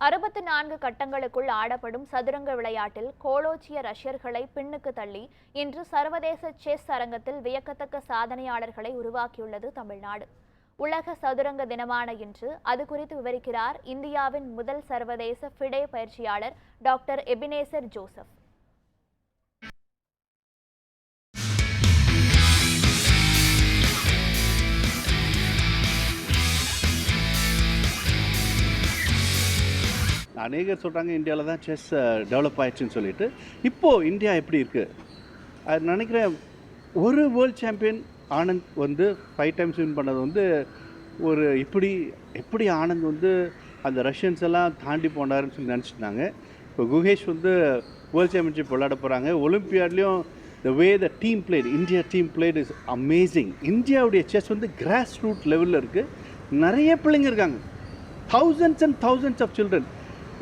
64 கட்டங்களுக்குள் ஆடப்படும் சதுரங்க விளையாட்டில் கோலோச்சிய ரஷ்யர்களை பின்னுக்கு தள்ளி இன்று சர்வதேச செஸ் அரங்கத்தில் வியக்கத்தக்க சாதனையாளர்களை உருவாக்கியுள்ளது தமிழ்நாடு. உலக சதுரங்க தினமான இன்று அது குறித்து விவரிக்கிறார் இந்தியாவின் முதல் சர்வதேச ஃபிடே பயிற்சியாளர் டாக்டர் எபினேசர் ஜோசப். அநேகர் சொல்கிறாங்க இந்தியாவில் தான் செஸ் டெவலப் ஆயிடுச்சுன்னு சொல்லிட்டு. இப்போது இந்தியா எப்படி இருக்குது அது நினைக்கிறேன். ஒரு வேர்ல்ட் சாம்பியன் ஆனந்த் வந்து 5 times வின் பண்ணது வந்து ஒரு எப்படி ஆனந்த் வந்து அந்த ரஷ்யன்ஸ் எல்லாம் தாண்டி போனாருன்னு சொல்லி நினச்சிட்டாங்க. இப்போ குகேஷ் வந்து வேர்ல்ட் சாம்பியன்ஷிப் விளையாட போகிறாங்க. ஒலிம்பியாட்லேயும் the way the team played, India team played is amazing. இந்தியாவுடைய செஸ் வந்து கிராஸ் ரூட் லெவலில் இருக்குது. நிறைய பிள்ளைங்க இருக்காங்க, thousands and thousands of children.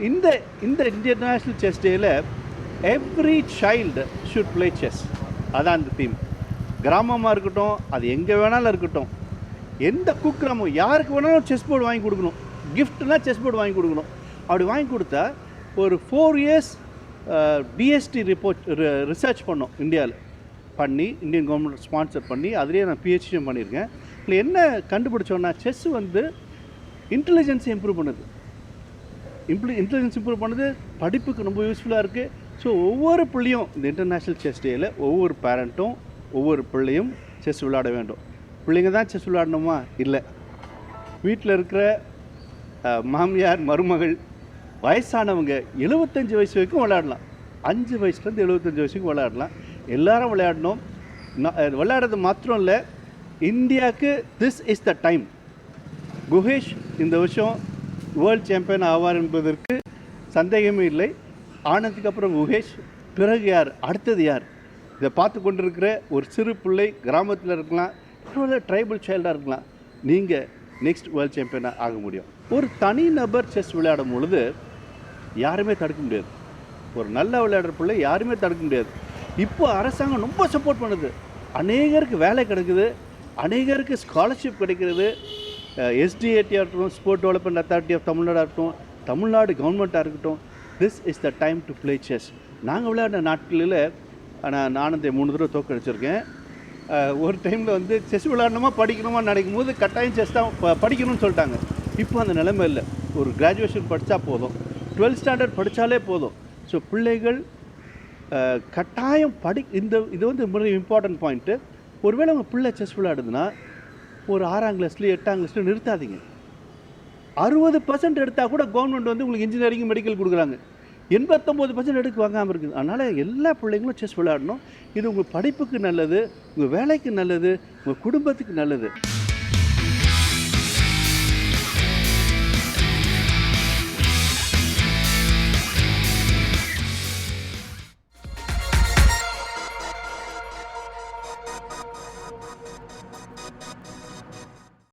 இந்த இன்டர்நேஷ்னல் செஸ் டேயில் every child should play chess. அதான் அந்த தீம். கிராமமாக இருக்கட்டும், அது எங்கே வேணாலும் இருக்கட்டும், எந்த குக்கிராமம் யாருக்கு வேணாலும் செஸ் போர்டு வாங்கி கொடுக்கணும். கிஃப்ட்னால் செஸ் போர்டு வாங்கி கொடுக்கணும். அப்படி வாங்கி கொடுத்தா ஒரு 4 years டிஎஸ்டி ரிசர்ச் பண்ணோம் இந்தியாவில் பண்ணி, இந்தியன் கவர்மெண்ட் ஸ்பான்சர் பண்ணி, அதுலேயே நான் பிஹெச்டியும் பண்ணியிருக்கேன். இதில் என்ன கண்டுபிடிச்சோன்னா செஸ் வந்து இன்டெலிஜென்ஸை இம்ப்ரூவ் பண்ணுது. இன்டெலிஜென்ஸ் இம்ப்ரூவ் பண்ணுது, படிப்புக்கு ரொம்ப யூஸ்ஃபுல்லாக இருக்குது. ஸோ ஒவ்வொரு பிள்ளையும் இந்த இன்டர்நேஷ்னல் செஸ் டேயில் ஒவ்வொரு பேரண்ட்டும் ஒவ்வொரு பிள்ளையும் செஸ் விளையாட வேண்டும். பிள்ளைங்க தான் செஸ் விளையாடணுமா? இல்லை, வீட்டில் இருக்கிற மாமியார் மருமகள் வயசானவங்க 75 வயசு வரைக்கும் விளையாடலாம். 5 வயசுலேருந்து 75 வயசுக்கும் விளையாடலாம். எல்லாரும் விளையாடணும். விளையாடுறது மாத்திரம் இல்லை, இந்தியாவுக்கு this is the time. Gukesh இந்த வருஷம் வேர்ல்ட் சாம்பியன் ஆவார் என்பதற்கு சந்தேகமே இல்லை. ஆனந்துக்கு அப்புறம் குகேஷ், பிறகு யார், அடுத்தது யார்? இதை பார்த்து கொண்டிருக்கிற ஒரு சிறு பிள்ளை, கிராமத்தில் இருக்கலாம், ட்ரைபல் சைல்டாக இருக்கலாம், நீங்கள் நெக்ஸ்ட் வேர்ல்ட் சாம்பியனாக ஆக முடியும். ஒரு தனி நபர் செஸ் விளையாடும் பொழுது யாருமே தடுக்க முடியாது. ஒரு நல்ல விளையாடுற பிள்ளை யாருமே தடுக்க முடியாது. இப்போ அரசாங்கம் ரொம்ப சப்போர்ட் பண்ணுது. அநேகருக்கு வேலை கிடைக்குது, அநேகருக்கு ஸ்காலர்ஷிப் கிடைக்கிறது. SDAT-ஆக இருக்கட்டும், ஸ்போர்ட் டெவலப்மெண்ட் அத்தாரிட்டி ஆஃப் தமிழ்நாடாக இருக்கட்டும், தமிழ்நாடு கவர்மெண்ட்டாக இருக்கட்டும், this is the time to play chess. நாங்கள் விளையாடின நாட்களில் நான் ஆனந்தை 3 தடவை தோக்கடிச்சிருக்கேன். ஒரு டைமில் வந்து செஸ் விளையாடணுமா படிக்கணுமா நினைக்கும் போது கட்டாயம் செஸ் தான் படிக்கணும்னு சொல்லிட்டாங்க. இப்போ அந்த நிலைமை இல்லை. ஒரு கிராஜுவேஷன் படித்தா போதும், 12th standard படித்தாலே போதும். ஸோ பிள்ளைகள் கட்டாயம் இது வந்து ரொம்ப இம்பார்ட்டன்ட் பாயிண்ட்டு. ஒருவேளை உங்கள் பிள்ளை செஸ் விளையாடுதுன்னா ஒரு 6ஆம் கிளாஸ்லேயும் 8ஆம் கிளாஸ்லையும் நிறுத்தாதீங்க. 60% எடுத்தால் கூட கவர்மெண்ட் வந்து உங்களுக்கு இன்ஜினியரிங் மெடிக்கல் கொடுக்குறாங்க. 89% எடுக்க வாங்காமல் இருக்குது. அதனால் எல்லா பிள்ளைங்களும் செஸ் விளையாடணும். இது உங்கள் படிப்புக்கு நல்லது, உங்கள் வேலைக்கு நல்லது, உங்கள் குடும்பத்துக்கு நல்லது.